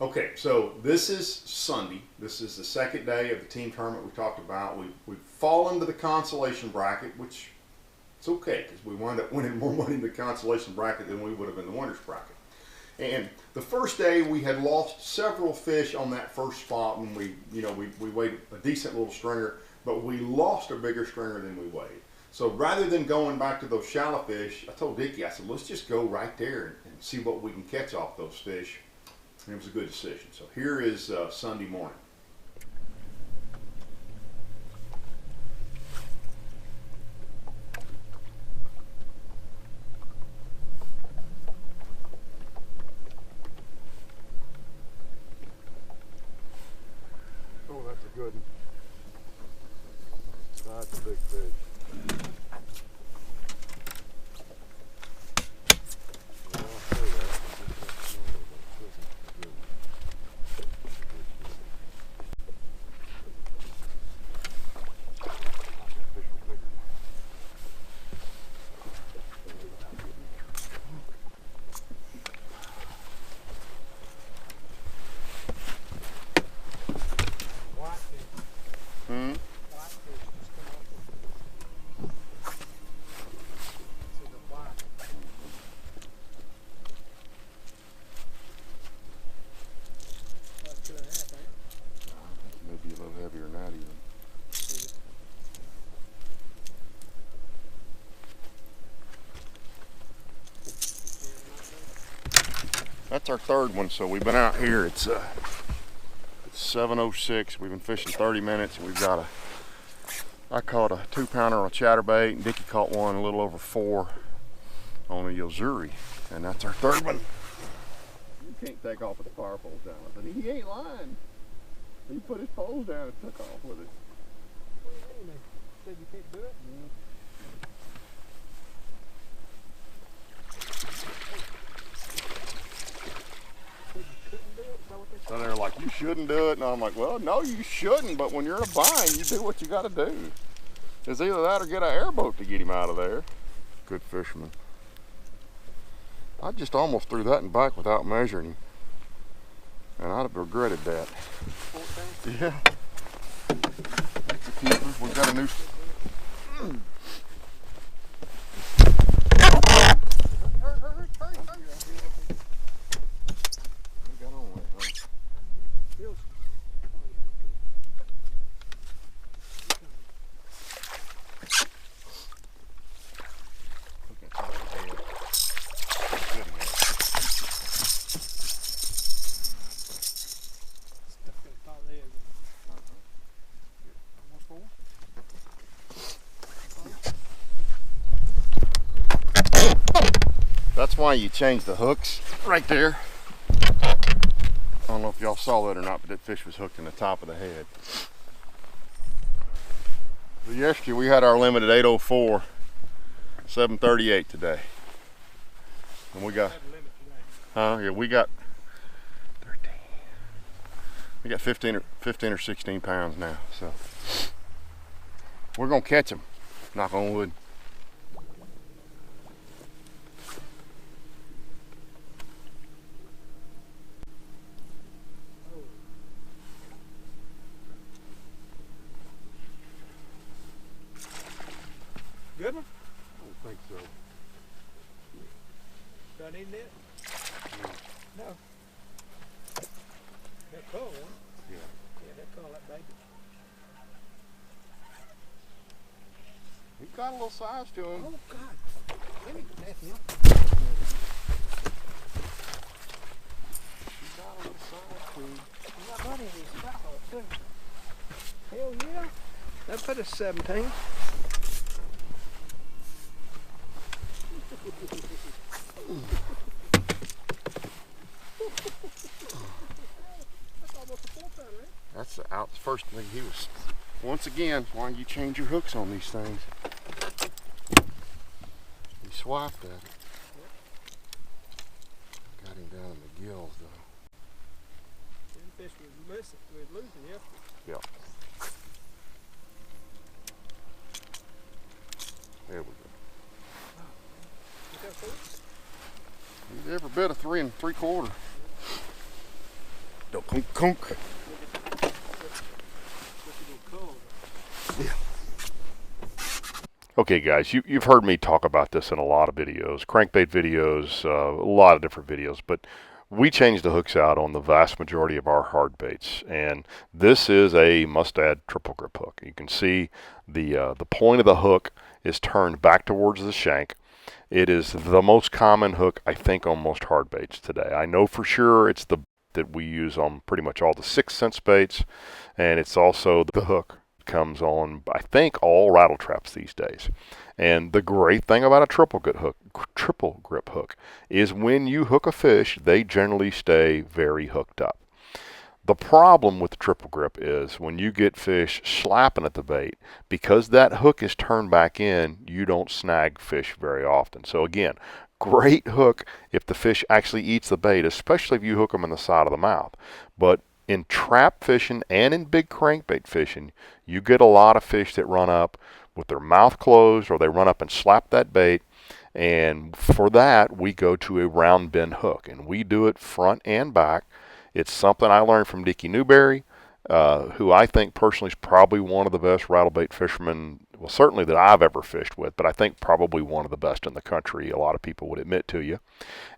Okay, so this is Sunday. This is the second day of the team tournament we talked about. We've fallen to the consolation bracket, which it's okay because we wound up winning more money in the consolation bracket than we would have in the winners bracket. And the first day we had lost several fish on that first spot, and we weighed a decent little stringer, but we lost a bigger stringer than we weighed. So rather than going back to those shallow fish, I told Dicky, I said, let's just go right there and see what we can catch off those fish. And it was a good decision. So here is Sunday morning. Oh, that's a good one. That's a big fish. Maybe a little heavier than that even. That's our third one, so we've been out here. It's 7:06. We've been fishing 30 minutes, and we've got I caught a 2-pounder on a chatterbait, and Dicky caught one a little over 4 on a Yozuri, and that's our third one. You can't take off with the power poles down, but he ain't lying. He put his poles down and took off with it. What do you mean? Said you can't do it? So they're like, you shouldn't do it, and I'm like, well, no, you shouldn't, but when you're in a bind, you do what you got to do. It's either that or get an airboat to get him out of there. Good fisherman. I just almost threw that in back without measuring him, and I'd have regretted that. 14? Yeah. That's a keeper. We've got a new... That's why you change the hooks right there. I don't know if y'all saw that or not, but that fish was hooked in the top of the head. So yesterday we had our limit at 804, 738 today. And we got, yeah, we got 13. We got 15 or 16 pounds now. So we're gonna catch them, knock on wood. Good one? I don't think so. Do I need that? No. That cool one? Yeah. Yeah, that cool, that baby. He's got a little size to him. Oh, God. Let me get that now. He's got a little size to him. You got money in these towels, too. Hell yeah. That put us 17. That's the first thing he was. Once again, why you change your hooks on these things? He swiped at it. Got him down in the gills though. Them fish was losing yesterday. Yep. There we go. You got food? He's every bit of 3 3/4. Kunk, kunk. Yeah. Okay guys, you've heard me talk about this in a lot of videos, crankbait videos, a lot of different videos, but we change the hooks out on the vast majority of our hard baits, and this is a must-add triple grip hook. You can see the point of the hook is turned back towards the shank. It is the most common hook, I think, on most hard baits today. I know for sure it's the that we use on pretty much all the 6th Sense baits, and it's also the hook comes on, I think, all rattle traps these days. And the great thing about a triple grip hook is when you hook a fish, they generally stay very hooked up. The problem with the triple grip is when you get fish slapping at the bait, because that hook is turned back in, you don't snag fish very often. So again, great hook if the fish actually eats the bait, especially if you hook them in the side of the mouth. But in trap fishing and in big crankbait fishing, you get a lot of fish that run up with their mouth closed, or they run up and slap that bait. And for that, we go to a round bend hook, and we do it front and back. It's something I learned from Dicky Newberry, who I think personally is probably one of the best rattle bait fishermen, well, certainly that I've ever fished with, but I think probably one of the best in the country. A lot of people would admit to you.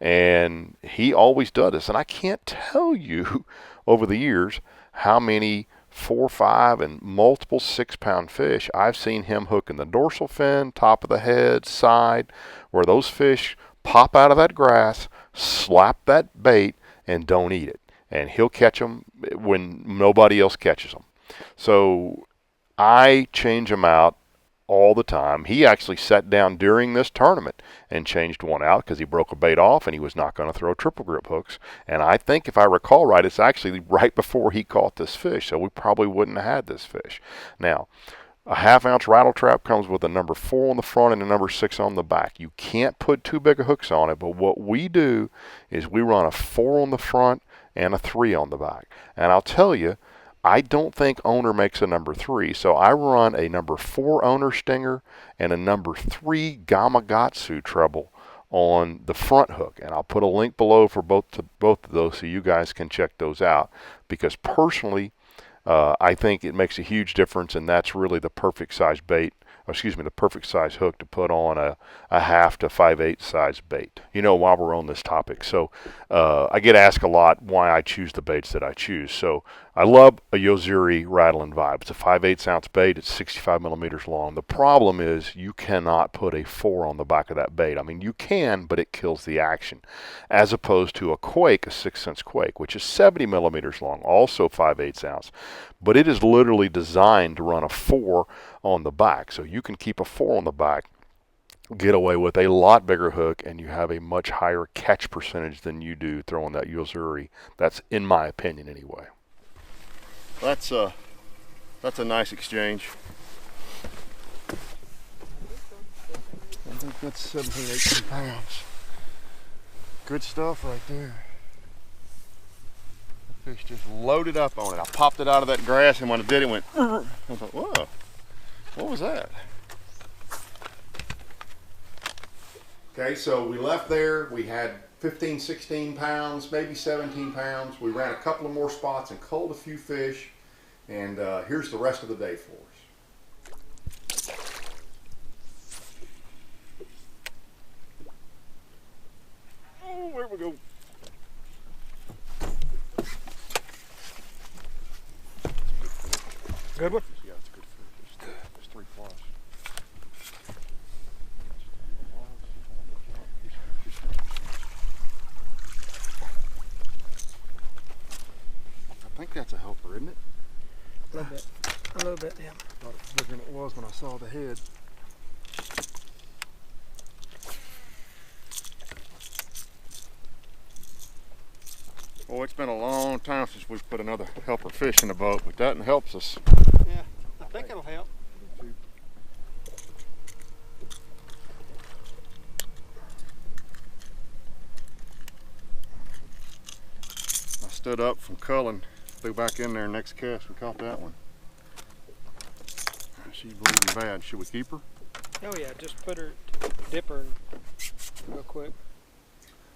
And he always does this. And I can't tell you over the years how many 4, 5, and multiple 6-pound fish I've seen him hook in the dorsal fin, top of the head, side, where those fish pop out of that grass, slap that bait, and don't eat it. And he'll catch them when nobody else catches them. So I change them out all the time. He actually sat down during this tournament and changed one out because he broke a bait off and he was not going to throw triple grip hooks. And I think, if I recall right, it's actually right before he caught this fish, so we probably wouldn't have had this fish. Now, a 1/2-ounce rattle trap comes with a number 4 on the front and a number 6 on the back. You can't put too big of hooks on it, but what we do is we run a 4 on the front and a 3 on the back. And I'll tell you, I don't think owner makes a number 3, so I run a number 4 owner stinger and a number 3 Gamakatsu treble on the front hook, and I'll put a link below for both of those so you guys can check those out, because personally I think it makes a huge difference, and that's really the perfect size bait, the perfect size hook to put on a 1/2 to 5/8 size bait. You know, while we're on this topic, so I get asked a lot why I choose the baits that I choose. So I love a Yozuri Rattle and Vibe. It's a 5/8 ounce bait. It's 65 millimeters long. The problem is you cannot put a 4 on the back of that bait. I mean, you can, but it kills the action. As opposed to a Quake, a 6 Sense Quake, which is 70 millimeters long, also 5/8 ounce. But it is literally designed to run a 4 on the back. So you can keep a 4 on the back, get away with a lot bigger hook, and you have a much higher catch percentage than you do throwing that Yozuri. That's in my opinion anyway. That's a nice exchange. I think that's 17, 18 pounds. Good stuff right there. The fish just loaded up on it. I popped it out of that grass, and when it did, it went, I thought, whoa, what was that? Okay, so we left there. We had 15, 16 pounds, maybe 17 pounds. We ran a couple of more spots and culled a few fish. And here's the rest of the day for us. Oh, there we go. Good one? Yeah, it's a good fish. There's 3 flies. I think that's a helper, isn't it? A little bit, yeah. I thought it was bigger than it was when I saw the head. Oh, it's been a long time since we've put another helper fish in the boat, but that helps us. Yeah, I think it'll help. I stood up from culling, threw back in there, next cast we caught that one. She's bleeding bad. Should we keep her? Oh yeah, just put her, dip her real quick.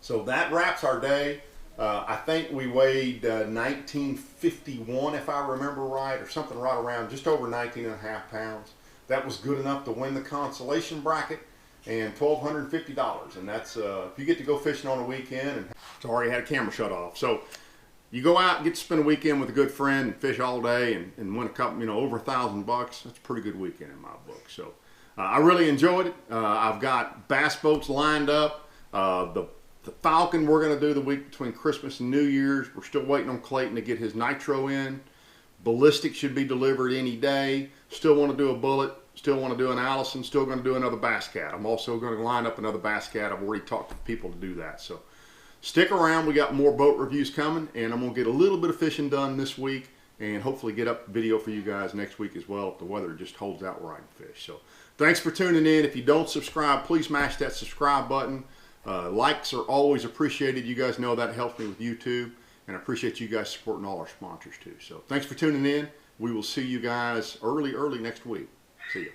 So that wraps our day. I think we weighed 1951, if I remember right, or something right around just over 19.5 pounds. That was good enough to win the consolation bracket and $1,250. And that's if you get to go fishing on a weekend and it's already had a camera shut off. So you go out and get to spend a weekend with a good friend and fish all day and win a couple, you know, over $1,000 bucks. That's a pretty good weekend in my book. So I really enjoyed it. I've got bass boats lined up. The Falcon we're going to do the week between Christmas and New Year's. We're still waiting on Clayton to get his nitro in. Ballistic should be delivered any day. Still want to do a Bullet. Still want to do an Allison. Still going to do another Bass Cat. I'm also going to line up another Bass Cat. I've already talked to people to do that. So stick around. We got more boat reviews coming, and I'm going to get a little bit of fishing done this week and hopefully get up video for you guys next week as well if the weather just holds out where I can fish. So thanks for tuning in. If you don't subscribe, please smash that subscribe button. Likes are always appreciated. You guys know that helps me with YouTube, and I appreciate you guys supporting all our sponsors too. So thanks for tuning in. We will see you guys early next week. See you.